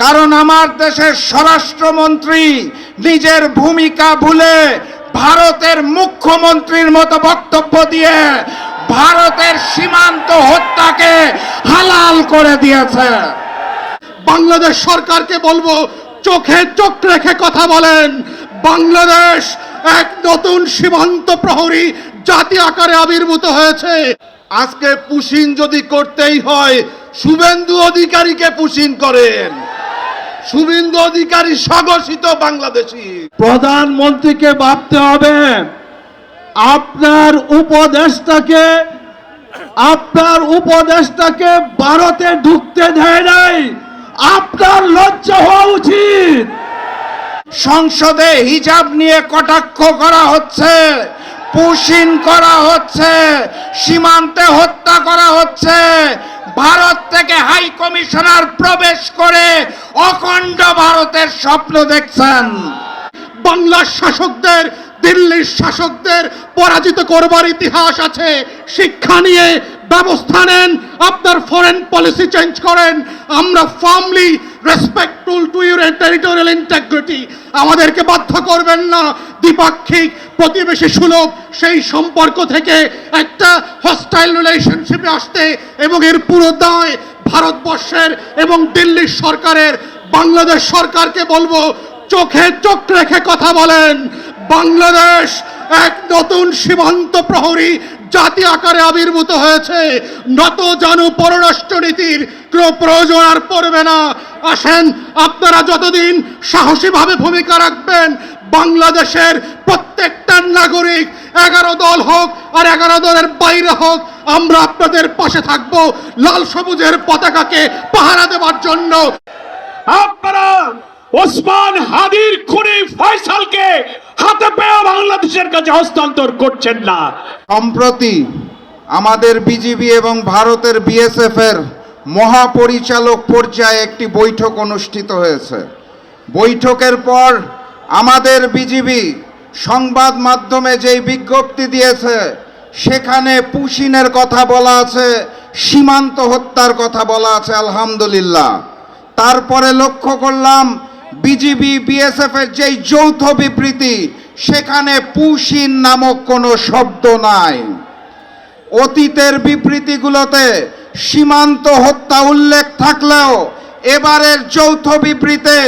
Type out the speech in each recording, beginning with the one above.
কারণ আমার দেশের স্বরাষ্ট্রমন্ত্রী নিজের ভূমিকা ভুলে ভারতের মুখ্যমন্ত্রীর মতো বক্তব্য দিয়ে ভারতের সীমান্ত হত্যাকে হালাল করে দিয়েছে। বাংলাদেশ সরকারকে বলবো, চোখে চোখ রেখে কথা বলেন। বাংলাদেশ এক নতুন সীমান্ত প্রহরী জাতি আকারে আবির্ভূত হয়েছে। আজকে পুশিন যদি করতেই হয়, শুভেন্দু অধিকারীকে পুশিন করেন। শুভেন্দু অধিকারী স্বঘোষিত বাংলাদেশী। প্রধানমন্ত্রীকে ভাবতে হবে, আপনার উপদেষ্টাকে ভারতে ঢুকতে দেয় নাই। আপনার লজ্জা হওয়া উচিত। সংসদে হিজাব নিয়ে কটাক্ষ করা হচ্ছে, পুশিন করা হচ্ছে, সীমান্তে হত্যা করা হচ্ছে। ভারত থেকে হাই কমিশনার প্রবেশ করে অখণ্ড ভারতের স্বপ্ন দেখছেন। বাংলার শাসকদের, দিল্লির শাসকদের পরাজিত করবার ইতিহাস আছে। শিক্ষা নিয়ে ব্যবস্থা নেন, আপনার ফরেন পলিসি চেঞ্জ করেন। আমরা firmly respectful to your territorial integrity. আমাদেরকে বাধ্য করবেন না দ্বিপাক্ষিক প্রতিবেশী সুলভ সেই সম্পর্ক থেকে একটা হস্টাইল রিলেশনশিপে আসতে, এবং এর পুরো দায় ভারতবর্ষের এবং দিল্লির সরকারের। বাংলাদেশ সরকারকে বলবো, চোখে চোখ রেখে কথা বলেন। বাংলাদেশ এক নতুন সীমান্ত প্রহরী জাতি আকারে আবির্ভূত হয়েছে। নত জানু পররাষ্ট্রনীতির কোনো প্রয়োজন আর পড়বে না। আসেন, আপনারা যতদিন সাহসীভাবে ভূমিকা রাখবেন, বাংলাদেশের প্রত্যেকটা নাগরিক 11 দল হোক আর 11 দলের বাইরে হোক, আমরা আপনাদের পাশে থাকব লাল সবুজের পতাকাকে পাহারা দেওয়ার জন্য। আপনারা ওসমান হাদির খুনি ফয়সালকে হাতে পেয়ে বাংলাদেশের কাছে হস্তান্তর করছেন না। সম্প্রতি আমাদের বিজিবি এবং ভারতের বিএসএফ এর মহাপরিচালক পর্যায়ে একটি বৈঠক অনুষ্ঠিত হয়েছে। বৈঠকের পর আমাদের বিজিবি সংবাদ মাধ্যমে যেই বিজ্ঞপ্তি দিয়েছে, সেখানে পুশিনের কথা বলা আছে, সীমান্ত হত্যার কথা বলা আছে। আলহামদুলিল্লাহ। তারপরে লক্ষ্য করলাম বিজিবি বিএসএফ এর যেই যৌথ বিবৃতি, সেখানে পুশিন নামক কোনো শব্দ নাই। অতীতের বিবৃতিগুলোতে সীমান্ত হত্যা উল্লেখ থাকলেও এবারের যৌথ বিবৃতিতে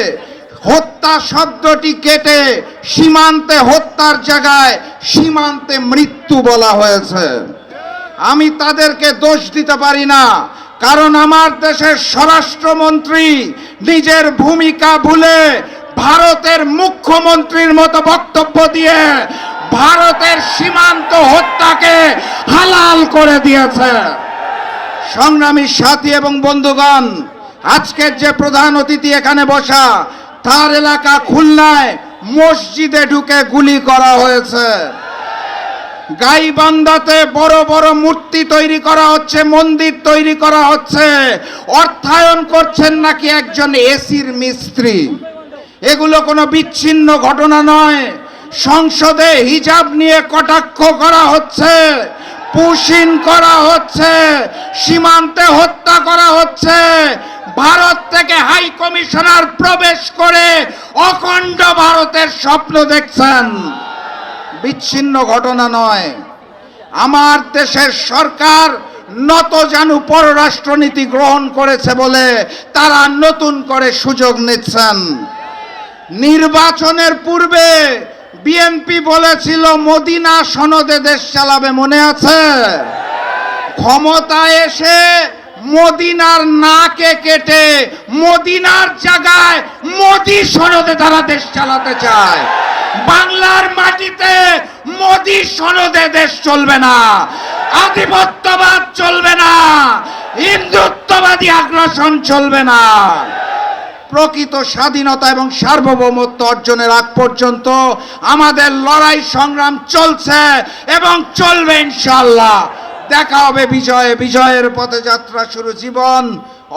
হত্যা শব্দটি কেটে সীমান্তে হত্যার জায়গায় সীমান্তে মৃত্যু বলা হয়েছে। আমি তাদেরকে দোষ দিতে পারি না, কারণ আমার দেশের স্বরাষ্ট্রমন্ত্রী নিজের ভূমিকা ভুলে ভারতের মুখ্যমন্ত্রীর মতো বক্তব্য দিয়ে ভারতের সীমান্ত হত্যাকে হালাল করে দিয়েছে। সংগ্রামী সাথী এবং বন্ধুগণ, আজকের যে প্রধান অতিথি এখানে বসা, তার এলাকা খুলনায় মসজিদে ঢুকে গুলি করা হয়েছে। গাইবান্ধাতে বড় বড় মূর্তি তৈরি করা হচ্ছে, মন্দির তৈরি করা হচ্ছে। অর্থায়ন করছেন নাকি একজন এসির মিস্ত্রি। এগুলো কোনো বিচ্ছিন্ন ঘটনা নয়। সংসদে হিজাব নিয়ে কটাক্ষ করা হচ্ছে, পুশিন করা হচ্ছে, সীমান্তে হত্যা করা হচ্ছে। ভারত থেকে হাই কমিশনার প্রবেশ করে অখণ্ড ভারতের স্বপ্ন দেখছেন। বিচ্ছিন্ন ঘটনা নয়। আমার দেশের সরকার নতজানু পররাষ্ট্রনীতি গ্রহণ করেছে বলে তারা নতুন করে সুযোগ নিচ্ছেন। নির্বাচনের পূর্বে বিএনপি বলেছিল মদিনা সনদে দেশ চালাবে, মনে আছে? ক্ষমতায় এসে মদিনার নাকে কেটে মদিনার জায়গায় মোদি সনদে তারা দেশ চালাতে চায়। বাংলার মাটিতে মোদি সনদে দেশ চলবে না, আধিপত্যবাদ চলবে না, হিন্দুত্ববাদী আগ্রাসন চলবে না। প্রকৃত স্বাধীনতা এবং সার্বভৌমত্ব অর্জনের আগ পর্যন্ত আমাদের লড়াই সংগ্রাম চলছে এবং চলবে ইনশাআল্লাহ। দেখা হবে বিজয়ে। বিজয়ের পথে যাত্রা শুরু, জীবন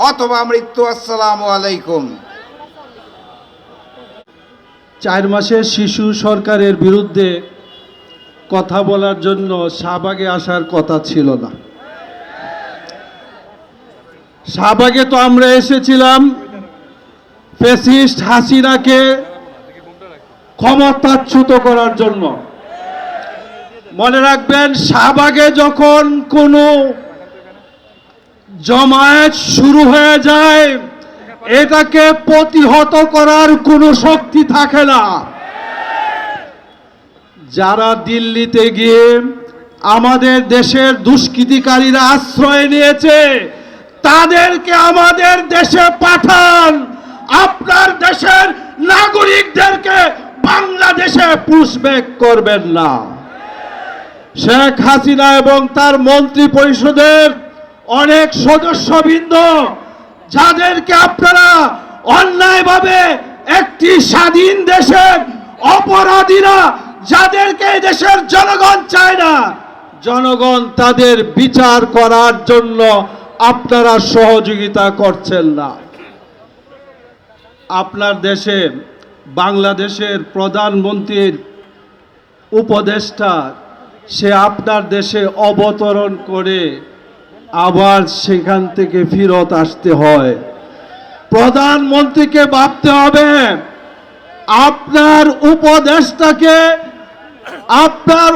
অথবা মৃত্যু। আসসালামু আলাইকুম। 4 মাসের শিশু সরকারের বিরুদ্ধে কথা বলার জন্য শাহবাগে আসার কথা ছিল না। শাহবাগে তো আমরা এসেছিলাম ফ্যাসিস্ট হাসিনাকে ক্ষমতাচ্যুত করার জন্য। মনে রাখবেন, শাহবাগে যখন কোনো জমায়েত শুরু হয়ে যায়, এটাকে প্রতিহত করার কোনো শক্তি থাকে না। যারা দিল্লিতে গিয়ে আমাদের দেশের দুষ্কৃতিকারীরা আশ্রয় নিয়েছে, তাদেরকে আমাদের দেশে পাঠান। আপনার দেশের নাগরিকদেরকে বাংলাদেশে পুশব্যাক করবেন না। শেখ হাসিনা এবং তার মন্ত্রী পরিষদের অনেক সদস্যবৃন্দ, যাদেরকে আপনারা অন্যায়ভাবে একটি স্বাধীন দেশের অপরাধীরা, যাদেরকে এই দেশের জনগণ চায় না, জনগণ তাদের বিচার করার জন্য আপনারা সহযোগিতা করছেন না। আপনার দেশে বাংলাদেশের প্রধানমন্ত্রীর উপদেষ্টা, সে আপনার দেশে অবতরণ করে আবার সেখান থেকে ফেরত আসতে হয়। প্রধানমন্ত্রীকে ভাবতে হবে, আপনার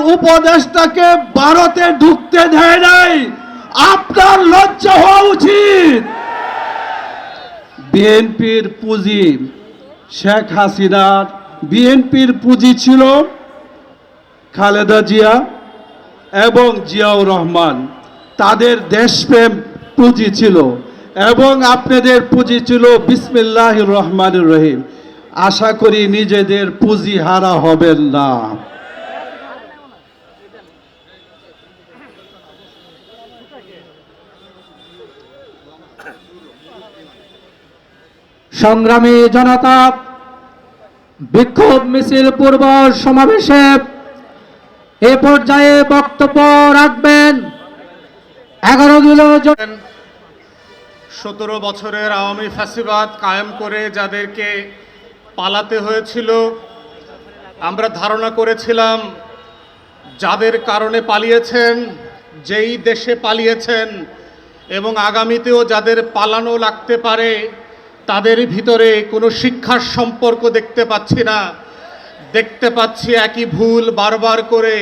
উপদেষ্টাকে ভারতে ঢুকতে দেয় নাই। আপনার লজ্জা হওয়া উচিত। বিএনপির পুঁজি, শেখ হাসিনার বিএনপির পুঁজি ছিল খালেদা জিয়া এবং জিয়াউর রহমান, তাদের দেশপ্রেম পুঁজি ছিল, এবং আপনাদের পুঁজি ছিল বিসমিল্লাহির রহমানির রহিম। আশা করি নিজেদের পুঁজি হারা হবেন না। সংগ্রামী জনতা, বিক্ষোভ মিছিল পূর্ব সমাবেশে এ পর্যায়ে বক্তব্য রাখবেন 11 কিলো 17 বছরের আওয়ামী ফ্যাসিবাদ কায়েম করে যাদেরকে পালাতে হয়েছিল, আমরা ধারণা করেছিলাম যাদের কারণে পালিয়েছেন, যেই দেশে পালিয়েছেন এবং আগামীতেও যাদের পালানো লাগতে পারে, তাদের ভিতরে কোনো শিক্ষার সম্পর্ক দেখতে পাচ্ছি না। দেখতে পাচ্ছি একই ভুল বারবার করে,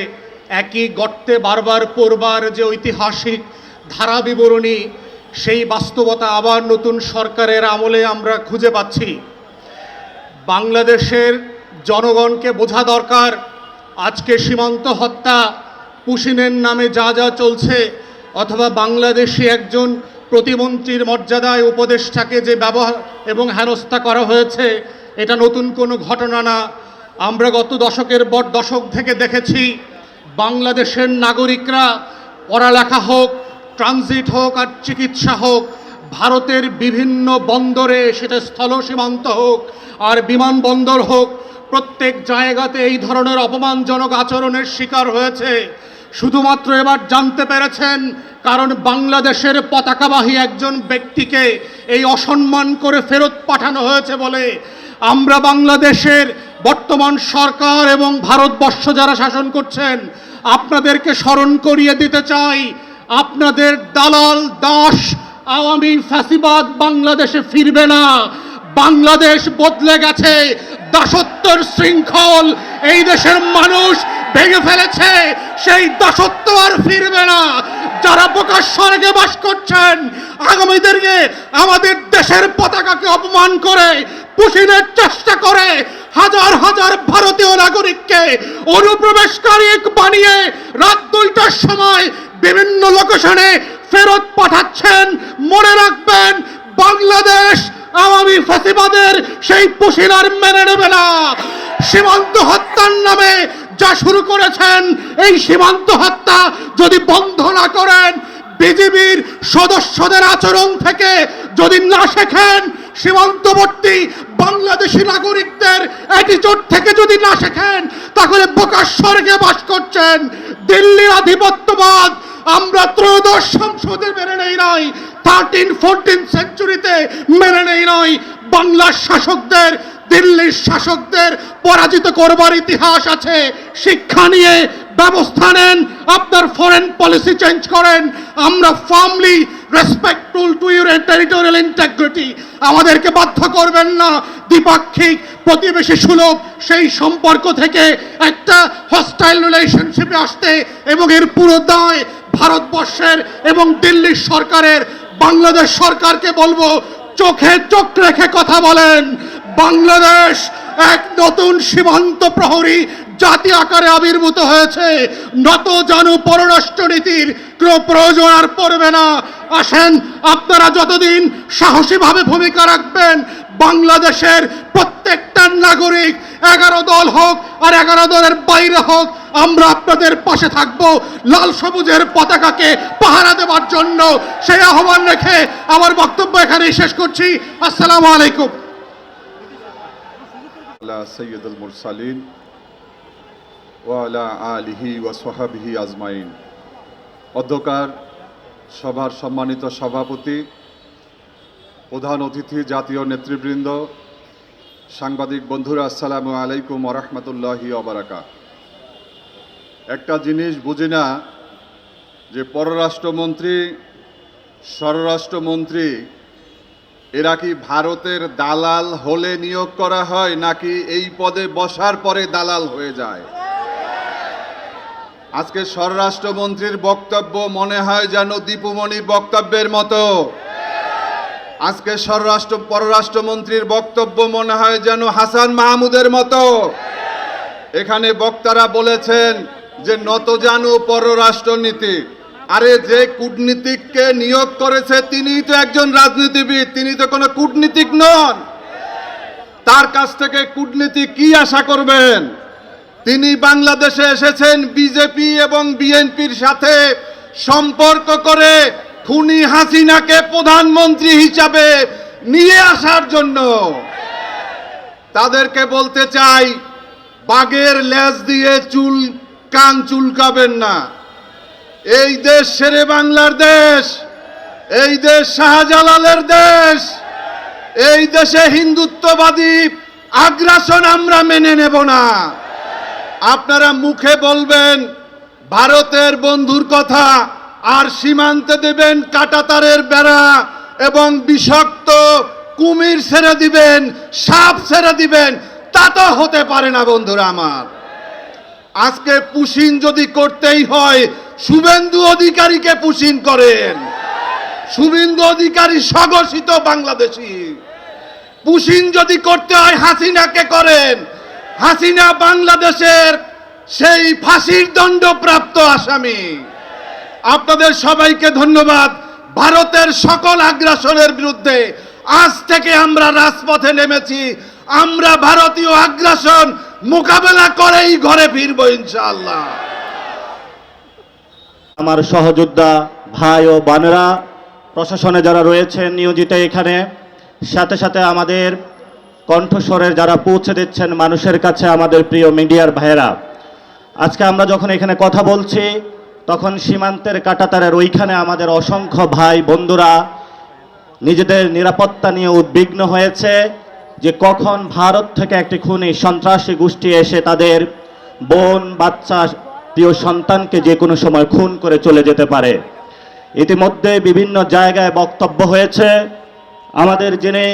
একই গর্তে বারবার পড়বার যে ঐতিহাসিক ধারা বিবরণী, সেই বাস্তবতা আবার নতুন সরকারের আমলে আমরা খুঁজে পাচ্ছি। বাংলাদেশের জনগণকে বোঝা দরকার, আজকে সীমান্ত হত্যা, পুশিনের নামে যা যা চলছে, অথবা বাংলাদেশি একজন প্রতিমন্ত্রীর মর্যাদায় উপদেষ্টাকে যে ব্যবহার এবং হেনস্থা করা হয়েছে, এটা নতুন কোনো ঘটনা না। আমরা গত দশক থেকে দেখেছি বাংলাদেশের নাগরিকরা পড়ালেখা হোক, ট্রানজিট হোক আর চিকিৎসা হোক, ভারতের বিভিন্ন বন্দরে, সেটা স্থল সীমান্ত হোক আর বিমানবন্দর হোক, প্রত্যেক জায়গাতে এই ধরনের অপমানজনক আচরণের শিকার হয়েছে। শুধুমাত্র এবার জানতে পেরেছেন কারণ বাংলাদেশের পতাকাবাহী একজন ব্যক্তিকে এই অসম্মান করে ফেরত পাঠানো হয়েছে বলে। আমরা বাংলাদেশের বর্তমান সরকার এবং ভারতবর্ষ যারা শাসন করছেন, আপনাদেরকে স্মরণ করিয়ে দিতে চাই, আপনাদের দালাল দাস আওয়ামী ফ্যাসিবাদ বাংলাদেশে ফিরবে না। বাংলাদেশ বদলে গেছে, দাসত্বের শৃঙ্খল এই দেশের মানুষ ভেঙে ফেলেছে, সেই দাসত্ব আর ফিরবে না। যারা প্রকাশ স্বর্গে বাস করছেন, আগামী দিনে আমাদের দেশের পতাকাকে অপমান করে, পুশিনের চেষ্টা করে, হাজার হাজার ভারতীয় নাগরিককে অনুপ্রবেশকারী বানিয়ে রাত 2টার সময় বিভিন্ন লোকেশনে ফেরত পাঠাচ্ছেন। মনে রাখবেন, বাংলাদেশ আওয়ামী ফ্যাসিবাদের সেই পুশিনার মেনে নেবে না। সীমান্ত হত্যার নামে যা শুরু করেছেন, এই সীমান্ত হত্যা যদি বন্ধ না করেন, বিজিবির সদস্যদের আচরণ থেকে যদি না শেখেন, সীমান্তবর্তী বাংলাদেশি নাগরিকদের অ্যাটিটিউড থেকে যদি না শেখেন, তাহলে বোকার স্বর্গে বাস করছেন। দিল্লির আধিপত্যবাদ আমরা ত্রয়োদশ সংসদে মেনে নেই নাই, 13-14 সেঞ্চুরিতে মেনে নেই নাই। বাংলার শাসকদের, দিল্লির শাসকদের পরাজিত করবার ইতিহাস আছে। শিক্ষা নিয়ে ব্যবস্থা নেন, আপনার ফরেন পলিসি চেঞ্জ করেন। আমরা firmly respectful to your territorial integrity. আমাদেরকে বাধ্য করবেন না দ্বিপাক্ষিক প্রতিবেশী সুলভ সেই সম্পর্ক থেকে একটা হস্টাইল রিলেশনশিপে আসতে, এবং এর পুরো দায় ভারতবর্ষের এবং দিল্লির সরকারের। বাংলাদেশ সরকারকে বলবো, চোখে চোখ রেখে কথা বলেন। বাংলাদেশ এক নতুন সীমান্ত প্রহরী জাতি আকারে আবির্ভূত হয়েছে। নত জানু পররাষ্ট্রনীতির কোনো প্রয়োজন আর পড়বে না। আসেন, আপনারা যতদিন সাহসীভাবে ভূমিকা রাখবেন, বাংলাদেশের প্রত্যেকটা নাগরিক 11 দল হোক আর 11 দলের বাইরে হোক, আমরা আপনাদের পাশে থাকব লাল সবুজের পতাকাকে পাহারা দেওয়ার জন্য। সেই আহ্বান রেখে আমার বক্তব্য এখানেই শেষ করছি। আসসালামু আলাইকুম। আলা সাইয়্যিদুল মুরসালিন ওয়া আলা আলিহি ওয়া সাহবিহি আজমাইন। অধ্যকার সভার সম্মানিত সভাপতি, প্রধান অতিথি, জাতীয় নেতৃবৃন্দ, সাংবাদিক বন্ধুরা, আসসালামু আলাইকুম ওয়া রাহমাতুল্লাহি ওয়া বারাকাতুহু। একটা জিনিস বুঝি না যে পররাষ্ট্রমন্ত্রী, স্বরাষ্ট্রমন্ত্রী এরা কি ভারতের দালাল হলে নিয়োগ করা হয়, নাকি এই পদে বসার পরে দালাল হয়ে যায়? আজকে স্বরাষ্ট্রমন্ত্রীর বক্তব্য মনে হয় যেন দীপুমণির বক্তব্যের মতো। আজকে পররাষ্ট্রমন্ত্রীর বক্তব্য মনে হয় যেন হাসান মাহমুদের মতো। এখানে বক্তারা বলেছেন যে নতজানু পররাষ্ট্রনীতি। আরে যে কূটনীতিককে নিয়োগ করেছে তিনিই তো একজন রাজনীতিবিদ, তিনি তো কোনো কূটনীতিক নন। তার কাছ থেকে কূটনীতি কি আশা করবেন? তিনি বাংলাদেশে এসেছেন বিজেপি এবং বিএনপির সাথে সম্পর্ক করে খুনি হাসিনাকে প্রধানমন্ত্রী হিসাবে নিয়ে আসার জন্য। তাদেরকে বলতে চাই, বাঘের লেজ দিয়ে কান চুলকাবেন না। এই দেশ শেরে বাংলার দেশ, এই দেশ শাহজালালের দেশ। এই দেশে হিন্দুত্ববাদী আগ্রাসন আমরা মেনে নেব না। আপনারা মুখে বলবেন ভারতের বন্ধুর কথা, আর সীমান্তে দেবেন কাঁটাতারের বেড়া এবং বিষাক্ত কুমির ছেড়ে দিবেন, সাপ ছেড়ে দিবেন। তা তো হতে পারে না বন্ধুরা আমার। আজকে পুশিন যদি করতেই হয়, শুভেন্দু অধিকারীকে পুশিন করেন। শুভেন্দু অধিকারী স্বঘোষিত বাংলাদেশী। পুশিন যদি করতে হয় হাসিনাকে করেন। হাসিনা বাংলাদেশের সেই ফাঁসির দণ্ডপ্রাপ্ত আসামি। আপনাদের সবাইকে ধন্যবাদ। ভারতের সকল আগ্রাসনের বিরুদ্ধে আজ থেকে আমরা রাজপথে নেমেছি। আমরা ভারতীয় আগ্রাসন মোকাবেলা করেই ঘরে ফিরবো ইনশাআল্লাহ। আমার সহযোদ্ধা ভাই ও বোনেরা, প্রশাসনে যারা রয়েছেন নিয়োজিত, এখানে সাথে সাথে আমাদের কণ্ঠস্বরের যারা পৌঁছে দিচ্ছেন মানুষের কাছে, আমাদের প্রিয় মিডিয়ার ভাইয়েরা, আজকে আমরা যখন এখানে কথা বলছি তখন সীমান্তের কাঁটাতারের ওইখানে আমাদের অসংখ্য ভাই বন্ধুরা নিজেদের নিরাপত্তা নিয়ে উদ্বিগ্ন হয়েছে যে কখন ভারত থেকে একটি খুনি সন্ত্রাসী গোষ্ঠী এসে তাদের বোন, বাচ্চা, প্রিয় সন্তানকে যে কোনো সময় খুন করে চলে যেতে পারে। ইতিমধ্যে বিভিন্ন জায়গায় বক্তব্য হয়েছে। আমাদের যিনি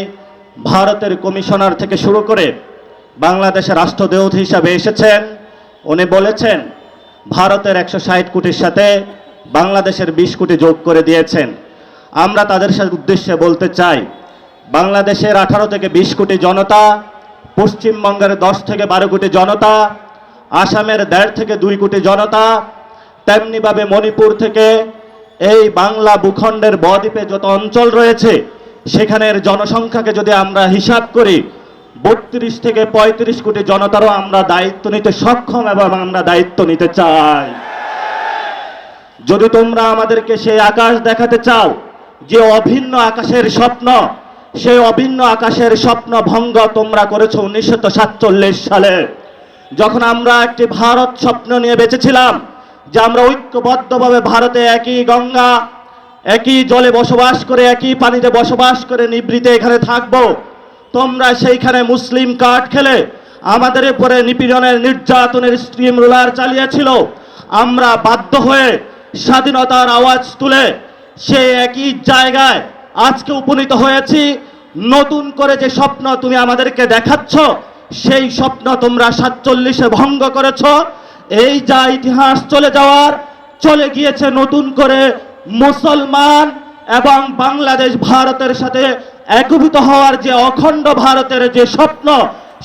ভারতের কমিশনার থেকে শুরু করে বাংলাদেশের রাষ্ট্রদূত হিসাবে এসেছেন, উনি বলেছেন ভারতের 160 কোটির সাথে বাংলাদেশের 20 কোটি যোগ করে দিয়েছেন। আমরা তাদের সাথে উদ্দেশ্যে বলতে চাই, বাংলাদেশের 18 থেকে 20 কোটি জনতা, পশ্চিমবঙ্গের 10 থেকে 12 কোটি জনতা, আসামের 1.5 থেকে 2 কোটি জনতা, তেমনিভাবে মণিপুর থেকে এই বাংলা ভূখণ্ডের বদ্বীপে যত অঞ্চল রয়েছে সেখানের জনসংখ্যাকে যদি আমরা হিসাব করি 32 থেকে 35 কোটি জনতারও আমরা দায়িত্ব নিতে সক্ষম এবং আমরা দায়িত্ব নিতে চাই। যদি তোমরা আমাদেরকে সেই আকাশ দেখাতে চাও যে অভিন্ন আকাশের স্বপ্ন, সেই অভিন্ন আকাশের স্বপ্ন ভঙ্গ তোমরা করেছো 1947 সালে, যখন আমরা একটি ভারত স্বপ্ন নিয়ে বেঁচেছিলাম যে আমরা ঐক্যবদ্ধভাবে ভারতে একই গঙ্গা, একই জলে বসবাস করে, একই পানিতে বসবাস করে নিভৃতে এখানে থাকবো। তোমরা সেইখানে মুসলিম কার্ড খেলে আমাদের উপরে নিপীড়নের, নির্যাতনের স্টিম রোলার চালিয়েছিল। আমরা বাধ্য হয়ে স্বাধীনতার আওয়াজ তুলে সেই একই জায়গায় আজকে উপনীত হয়েছি। নতুন করে যে স্বপ্ন তুমি আমাদেরকে দেখাচ্ছ, সেই স্বপ্ন তোমরা 47-এ ভঙ্গ করেছ। এই যা ইতিহাস চলে গিয়েছে নতুন করে মুসলমান এবং বাংলাদেশ ভারতের সাথে একীভূত হওয়ার যে অখণ্ড ভারতের যে স্বপ্ন,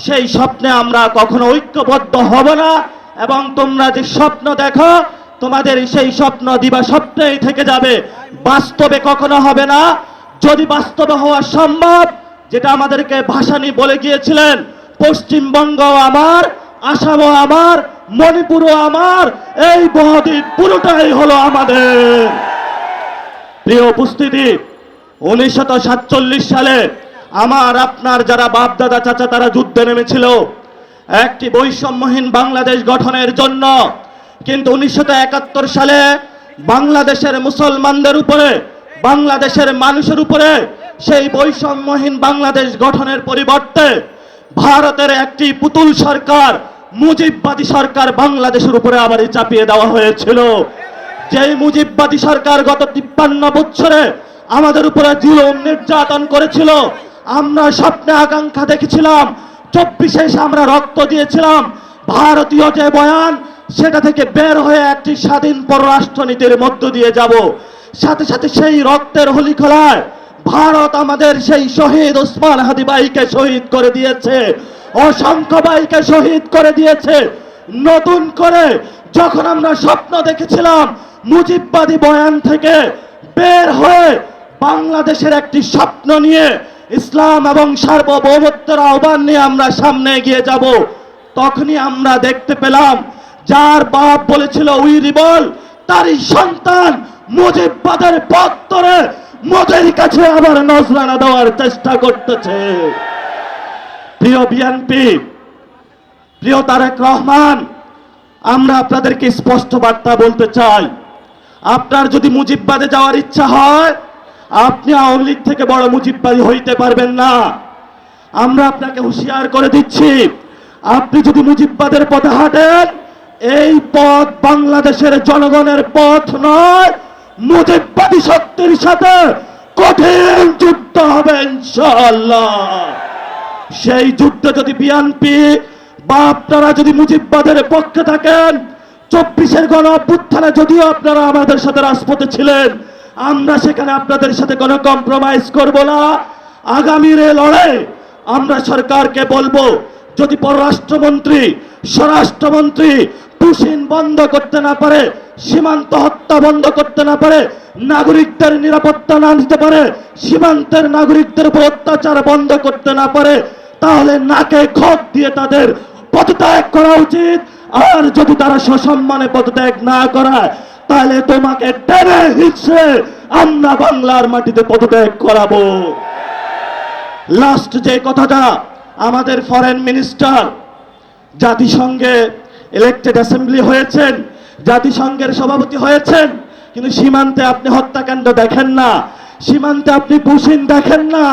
সেই স্বপ্নে আমরা কখনো ঐক্যবদ্ধ হব না। এবং তোমরা যে স্বপ্ন দেখো, তোমাদের সেই স্বপ্ন দিবা স্বপ্নেই থেকে যাবে, বাস্তবে কখনো হবে না। যদি বাস্তবে হওয়া সম্ভব, যেটা আমাদেরকে ভাসানী বলে গিয়েছিলেন, পশ্চিমবঙ্গ আমার, আসামও আমার, মণিপুরও আমার, এই বহদ্বীপ পুরোটাই হলো আমাদের। প্রিয় উপস্থিতি, 1947 সালে আমার আপনার যারা বাপ দাদা চাচা তারা যুদ্ধে নেমেছিল একটি বৈষম্যহীন বাংলাদেশ গঠনের জন্য। কিন্তু 1971 সালে বাংলাদেশের মুসলমানদের উপরে, বাংলাদেশের মানুষের উপরে সেই বৈষম্যহীন বাংলাদেশ গঠনের পরিবর্তে ভারতের একটি পুতুল সরকার, মুজিববাদী সরকার বাংলাদেশের উপরে আবারই চাপিয়ে দেওয়া হয়েছিল। যেই মুজিববাদী সরকার গত 53 বছরে আমাদের উপরে জুলুম নির্যাতন করেছিল, আমরা স্বপ্নে আকাঙ্ক্ষা দেখেছিলাম 24-এ আমরা রক্ত দিয়েছিলাম। ভারতীয় যে বয়ান, সেটা থেকে বের হয়ে একটি স্বাধীন পররাষ্ট্রনীতির মধ্য দিয়ে যাব। সাথে সাথে সেই রক্তের হোলিখোলায় ভারত আমাদের সেই শহীদ ওসমান হাদি ভাইকে শহীদ করে দিয়েছে, অসংখ্য ভাইকে শহীদ করে দিয়েছে। নতুন করে যখন আমরা স্বপ্ন দেখেছিলাম মুজিববাদী বয়ান থেকে বের হয়ে বাংলাদেশের একটি স্বপ্ন নিয়ে ইসলাম এবং সার্বভৌমত্বের আহ্বান নিয়ে আমরা সামনে এগিয়ে যাব, তখনই আমরা দেখতে পেলাম যার বাপ বলেছিল উই রিবল, তারই সন্তান মুজিববাদের পথ ধরে মোদির কাছে আবার নজরানা দেওয়ার চেষ্টা করতেছে। প্রিয় বিএনপি, প্রিয় তারেক রহমান, আমরা আপনাদেরকে স্পষ্ট বার্তা বলতে চাই, আপনার যদি মুজিববাদে যাওয়ার ইচ্ছা হয়, আপনি আওয়ামী লীগ থেকে বড় মুজিববাদী হইতে পারবেন না। আমরা আপনাকে হুঁশিয়ার করে দিচ্ছি, আপনি যদি মুজিববাদের পথে হাঁটেন, এই পথ বাংলাদেশের জনগণের পথ নয়, মুজিববাদী শক্তির সাথে কঠিন যুদ্ধ হবে ইনশাআল্লাহ। সেই যুদ্ধে যদি বিএনপি বা আপনারা যদি মুজিববাদের পক্ষে থাকেন, 24-এর গণ অভ্যুত্থানে যদিও আপনারা আমাদের সাথে রাজপথে ছিলেন, আমরা সেখানে আপনাদের সাথে কোনো কম্প্রোমাইজ করব না। আগামীর এই লড়াই আমরা সরকারকে বলবো, যদি পররাষ্ট্রমন্ত্রী, স্বরাষ্ট্রমন্ত্রী পুশিন বন্ধ করতে না পারে, সীমান্ত হত্যা বন্ধ করতে না পারে, নাগরিকদের নিরাপত্তা না দিতে পারে, সীমান্তের নাগরিকদের উপর অত্যাচার বন্ধ করতে না পারে, তাহলে নাকে খত দিয়ে তাদের পদত্যাগ করা উচিত। আর যদি তারা সসম্মানে পদত্যাগ না করায়, তাহলে তোমাকে টেনে হিচড়ে আমরা বাংলার মাটিতে পদত্যাগ করাবো। লাস্ট যে কথাটা, আমাদের ফরেন মিনিস্টার জাতিসংঘে ইলেক্টেড অ্যাসেম্বলি হয়েছেন, জাতিসংঘের সভাপতি হয়েছেন, কিন্তু সীমান্তে আপনি হত্যাকাণ্ড দেখেন না, সীমান্তে আপনি পুশিন দেখেন না।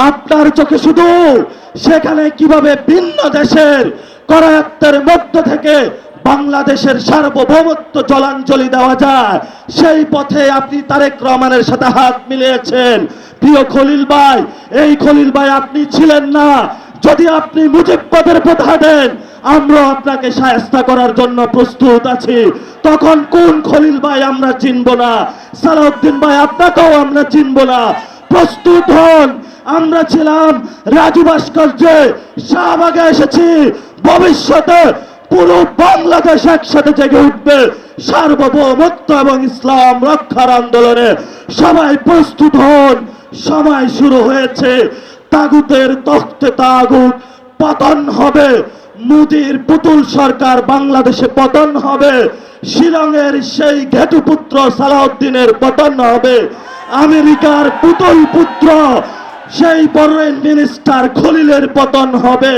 আপনার চোখে শুধু সেখানে কিভাবে ভিন্ন দেশের করায়ত্তের মধ্য থেকে বাংলাদেশের সার্বভৌমত্ব জলাঞ্জলি দেওয়া যায়, সেই পথে আপনি তারেক রহমানের সাথে হাত মিলিয়েছেন। প্রিয় খলিল ভাই, এই খলিল ভাই আপনি ছিলেন না। যদি আপনি মুজিববাদের পথে হাঁটেন, আমরা আপনাকে শায়েস্তা করার জন্য প্রস্তুত আছি। তখন কোন খলিল ভাই আমরা চিনব না, সালাউদ্দিন ভাই আপনাকেও আমরা চিনব না। প্রস্তুত হন। আমরা ছিলাম রাজু ভাস্কর্যে, শাহবাগে এসেছি, ভবিষ্যতে পুরো বাংলাদেশ একসাথে জেগে উঠবে সার্বভৌমত্ব এবং ইসলাম রক্ষার আন্দোলনে। সবাই প্রস্তুত হন, সময় শুরু হয়েছে। তাগুতের তখ্তে তাগুত পতন হবে, মোদির পুতুল সরকার বাংলাদেশে পতন হবে, শিলংয়ের সেই ঘেটুপুত্র সালাউদ্দিনের পতন হবে, আমেরিকার পুতুল পুত্র সেই ফরেন মিনিস্টার খলিলের পতন হবে।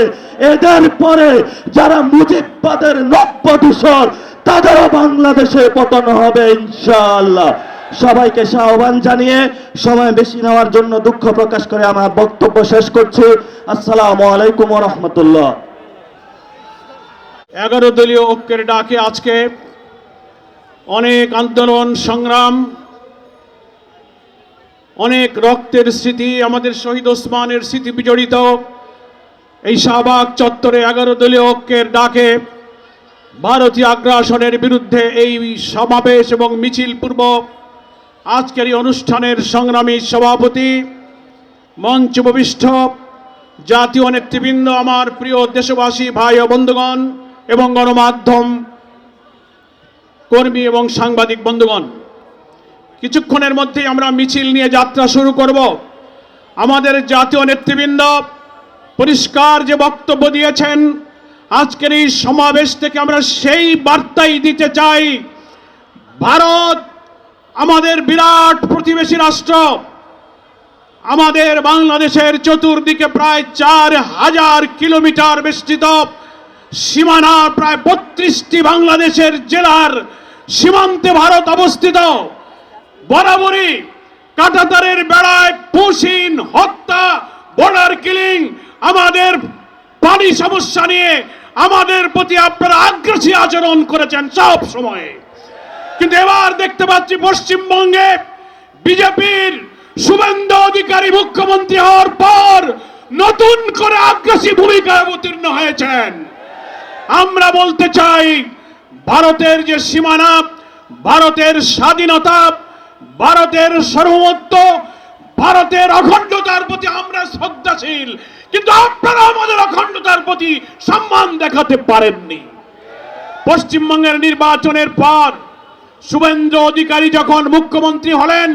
এদের পরে যারা মুজিববাদের নব্যদূষর, তাদেরও বাংলাদেশে পতন হবে ইনশাআল্লাহ। সবাইকে আহ্বান জানিয়ে সময় বেশি নেওয়ার জন্য দুঃখ প্রকাশ করে আমার বক্তব্য শেষ করছি। আসসালামু আলাইকুম ওয়া রাহমাতুল্লাহ। 11 দলীয় ঐক্যের ডাকে আজকে অনেক আন্দোলন সংগ্রাম, অনেক রক্তের স্মৃতি, আমাদের শহীদ ওসমানের স্মৃতি বিজড়িত এই শাহবাগ চত্বরে 11 দলীয় ঐক্যের ডাকে ভারতীয় আগ্রাসনের বিরুদ্ধে এই সমাবেশ এবং মিছিল পূর্ব আজকের এই অনুষ্ঠানের সংগ্রামী সভাপতি, মঞ্চ উপবিষ্ট জাতীয় নেতৃবৃন্দ, আমার প্রিয় দেশবাসী ভাই ও বন্ধুগণ এবং গণমাধ্যম কর্মী এবং সাংবাদিক বন্ধুগণ, কিছুক্ষণের মধ্যেই আমরা মিছিল নিয়ে যাত্রা শুরু করব। আমাদের জাতীয় নেতৃবৃন্দ পরিষ্কার যে বক্তব্য দিয়েছেন, আজকের এই সমাবেশ থেকে আমরা সেই বার্তাই দিতে চাই, ভারত আমাদের বিরাট প্রতিবেশী রাষ্ট্র, আমাদের বাংলাদেশের চতুর্দিকে প্রায় 4000 কিলোমিটার বেষ্টিত সীমানা, প্রায় 32টি বাংলাদেশের জেলার সীমান্তে ভারত অবস্থিত। বরাবরই কাঁটাতারের বেড়ায় পুশিন, হত্যা, বর্ডার কিলিং, আমাদের পানি সমস্যা নিয়ে আমাদের প্রতি আপনারা আগ্রাসী আচরণ করেছেন সব সময়ে। কিন্তু এবার দেখতে পাচ্ছি পশ্চিমবঙ্গে বিজেপির শুভেন্দু অধিকারী মুখ্যমন্ত্রী হওয়ার পর নতুন করে আগ্রাসী ভূমিকায় অবতীর্ণ হয়েছেন। আমরা বলতে চাই, ভারতের যে সীমানা, ভারতের স্বাধীনতা, ভারতের সার্বভৌমত্ব, ভারতের অখণ্ডতার প্রতি আমরা শ্রদ্ধাশীল, কিন্তু আপনারা আমাদের অখণ্ডতার প্রতি সম্মান দেখাতে পারেননি। পশ্চিমবঙ্গের নির্বাচনের পর শুভেন্দু অধিকারী যখন মুখ্যমন্ত্রী হলেন,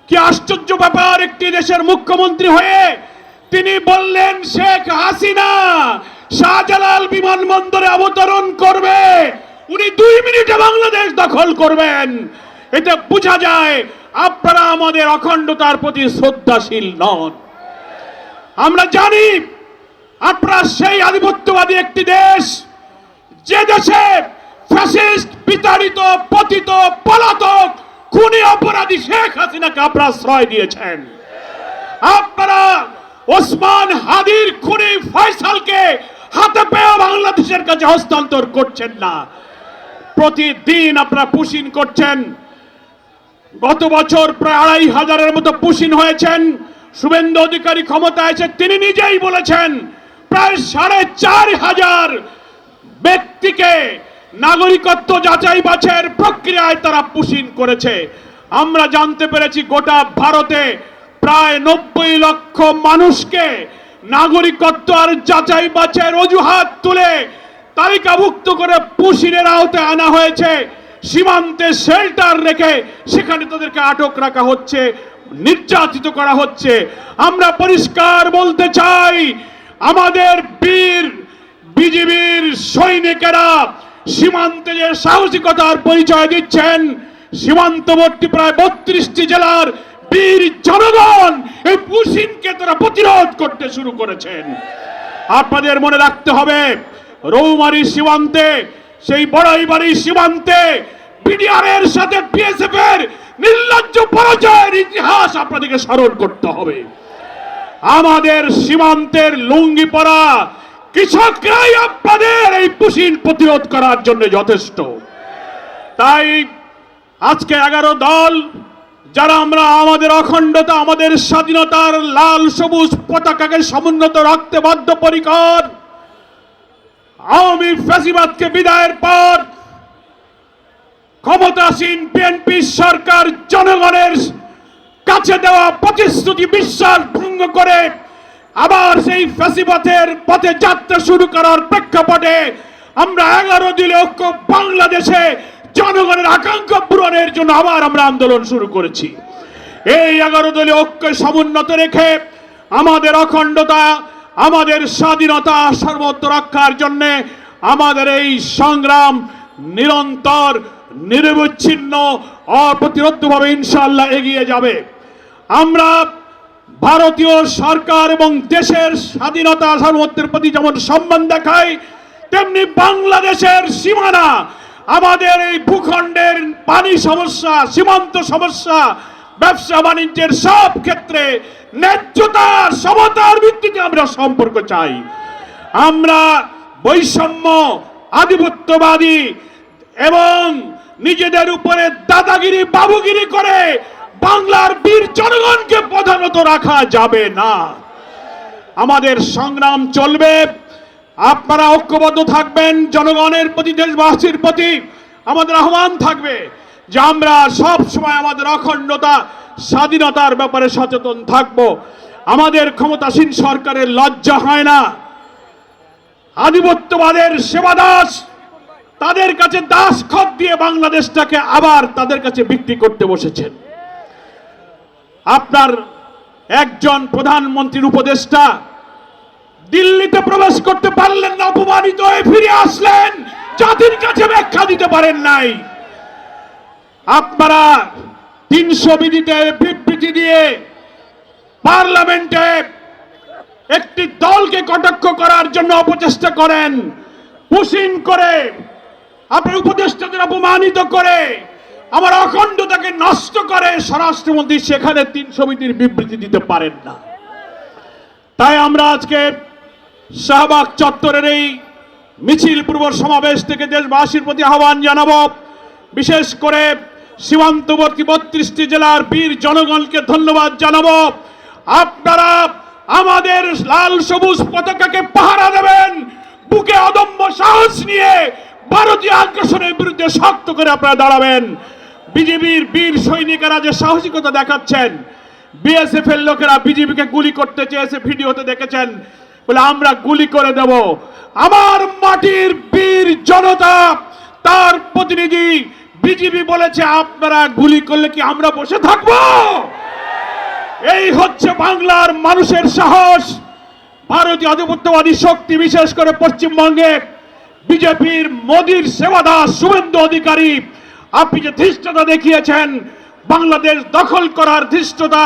কি আশ্চর্য ব্যাপার, একটি দেশের মুখ্যমন্ত্রী হয়ে তিনি বললেন শেখ হাসিনা শাহজালাল বিমানবন্দরে অবতরণ করবে, উনি 2 মিনিটে বাংলাদেশ দখল করবেন। এতে বোঝা যায় আপনারা আমাদের অখণ্ডতার প্রতি শ্রদ্ধাশীল নন। আমরা জানি আপনারা সেই আধিপত্যবাদী একটি দেশ, যে দেশে ফ্যাসিস্ট, বিতাড়িত, পতিত, পলাতক, খুনি, অপরাধী শেখ হাসিনাকে আপনারা আশ্রয় দিয়েছেন। আপনারা ওসমান হাদির খুনি ফয়সালকে হাতে পেয়ে বাংলাদেশের কাছে হস্তান্তর করছেন না। প্রতিদিন আপনারা পুশিন করছেন। গত বছর প্রায় 2500-এর মতো পুশিন হয়েছেন। শুভেন্দু অধিকারী ক্ষমতায় এসে তিনি নিজেই বলেছেন প্রায় 4500 ব্যক্তিকে নাগরিকত্ব যাচাই বাছাইয়ের প্রক্রিয়ায় তারা পুশিন করেছে। আমরা জানতে পেরেছি গোটা ভারতে প্রায় 90 লক্ষ মানুষকে নাগরিকত্ব আর যাচাই বাছাইয়ের অজুহাত তুলে তালিকাভুক্ত করে পুশিনের আওতায় আনা হয়েছে। সীমান্তে শেল্টার রেখে সেখানে তাদেরকে আটক রাখা হচ্ছে, নির্যাতিত করা হচ্ছে। আমরা পরিষ্কার বলতে চাই, আমাদের বীর বিজিবির সৈনিকেরা সীমান্তে যে সাহসিকতার পরিচয় দিচ্ছেন, সীমান্তবর্তী প্রায় 32টি জেলার বীর জনগণ এই পুশিনকে তারা প্রতিরোধ করতে শুরু করেছেন। আপনাদের মনে রাখতে হবে, রৌমারী সীমান্তে, সেই বড়াইবাড়ি সীমান্তে বিডিআর এর সাথে বিএসএফ এর নির্লজ্জ পরাজয়ের ইতিহাস আপনাদেরকে স্মরণ করতে হবে। আমাদের সীমান্তের লুঙ্গি পরা কৃষকরাই আপনাদের এই পুশিন প্রতিরোধ করার জন্য যথেষ্ট। তাই আজকে 11 দল যারা আমরা আমাদের অখণ্ডতা, আমাদের স্বাধীনতার লাল সবুজ পতাকাকে সমুন্নত রাখতে বদ্ধপরিকর, আওয়ামী ফ্যাসিবাদকে বিদায়ের পর ক্ষমতাসীন বিএনপি সরকার জনগণের কাছে দেওয়া প্রতিশ্রুতি বিশ্বাস ভঙ্গ করে আবার সেই ফ্যাসিবাদের পথে যাত্রা শুরু করার প্রেক্ষাপটে আমরা 11 দলীয় ঐক্য বাংলাদেশে জনগণের আকাঙ্ক্ষা পূরণের জন্য আবার আমরা আন্দোলন শুরু করেছি। এই 11 দলীয় ঐক্য সমুন্নত রেখে আমাদের অখণ্ডতা, আমাদের স্বাধীনতা সর্বত্র রক্ষার জন্য আমাদের এই সংগ্রাম নিরন্তর, নিরবচ্ছিন্ন, অপ্রতিরোধ্যভাবে ইনশাআল্লাহ এগিয়ে যাবে। আমরা ভারতীয় সরকার এবং দেশের স্বাধীনতা সার্বভৌমত্বের প্রতি যেমন সম্মান দেখাই, তেমনি বাংলাদেশের সীমানা, আমাদের এই ভূখণ্ডের পানি সমস্যা, সীমান্ত সমস্যা, ব্যবসা বাণিজ্যের সব ক্ষেত্রে ন্যায্যতা, সমতার ভিত্তিতে আমরা সম্পর্ক চাই। আমরা বৈষম্য, আধিপত্যবাদী এবং নিজেদের উপরে দাদাগিরি বাবুগিরি করে বাংলার বীর জনগণকে প্রধানত রাখা যাবে না। আমাদের সংগ্রাম চলবে, আপনারা ঐক্যবদ্ধ থাকবেন। জনগণের প্রতি, দেশবাসীর প্রতি আমাদের আহ্বান থাকবে যে আমরা সব সময় আমাদের অখণ্ডতা, স্বাধীনতার ব্যাপারে সচেতন থাকব। আমাদের ক্ষমতাসীন সরকারের লজ্জা হয় না। আধিপত্যবাদের সেবাদাস, তাদের কাছে দাসখত দিয়ে বাংলাদেশটাকে আবার তাদের কাছে বিক্রি করতে বসেছেন। আপনার একজন প্রধানমন্ত্রীর উপদেষ্টা দিল্লিতে প্রবেশ করতে পারলেন না, অপমানিত হয়ে ফিরে আসলেন, জাতির কাছে ব্যাখ্যা দিতে পারেন নাই। আপনারা 300 বিধিতে বিবৃতি দিয়ে পার্লামেন্টে একটি দলকে কটাক্ষ করার জন্য অপচেষ্টা করেন, পুশিং করে, আপনার উপদেষ্টাদের অপমানিত করে, আমার অখণ্ডতাকে নষ্ট করে স্বরাষ্ট্রমন্ত্রী সেখানে 300 বিধির বিবৃতি দিতে পারেন না। তাই আমরা আজকে শাহবাগ চত্বরের এই মিছিল পূর্ব সমাবেশ থেকে দেশবাসীর প্রতি আহ্বান জানাবো। বিশেষ করে সীমান্তবর্তী 32টি জেলার বীর জনগণকে ধন্যবাদ জানাবো। আপনারা আমাদের লাল সবুজ পতাকাকে পাহারা দেবেন, বুকে অদম্য সাহস নিয়ে ভারতীয় আগ্রাসনের বিরুদ্ধে শক্ত করে আপনারা দাঁড়াবেন। বিজেপির বীর সৈনিকেরা যে সাহসিকতা দেখাচ্ছেন, বিএসএফ এর লোকেরা বিজেপিকে গুলি করতে চেয়েছে, ভিডিওতে দেখেছেন, বলে আমরা গুলি করে দেব। আমার মাটির বীর জনতা, তার প্রতিনিধি বিজেপি বলেছে আপনারা গুলি করলে কি আমরা বসে থাকবো? এই হচ্ছে বাংলার মানুষের সাহস। ভারতীয় আধিপত্যবাদী শক্তি, বিশেষ করে পশ্চিমবঙ্গে বিজেপির মোদির সেবাদাস শুভেন্দু অধিকারী, আপনি যে ধৃষ্টতা দেখিয়েছেন, বাংলাদেশ দখল করার ধৃষ্টতা,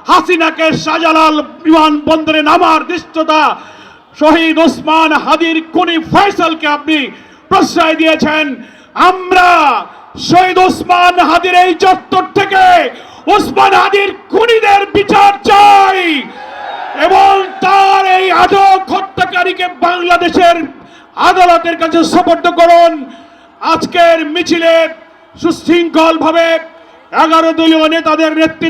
হাসিনাকে শাহজালাল বিমানবন্দরে নামার ধৃষ্টতা, শহীদ ওসমান হাদির খুনি ফয়সালকে আপনি প্রশ্রয় দিয়েছেন। আমরা শহীদ ওসমান হাদির এই চত্বর থেকে ওসমান হাদির খুনিদের বিচার চাই এবং তার এই আটক হত্যাকারীকে বাংলাদেশের আদালতের কাছে সোপর্দ করুন। আজকের মিছিলে সুশৃঙ্খলভাবে 11 দলীয় নেতাদের নেতৃত্বে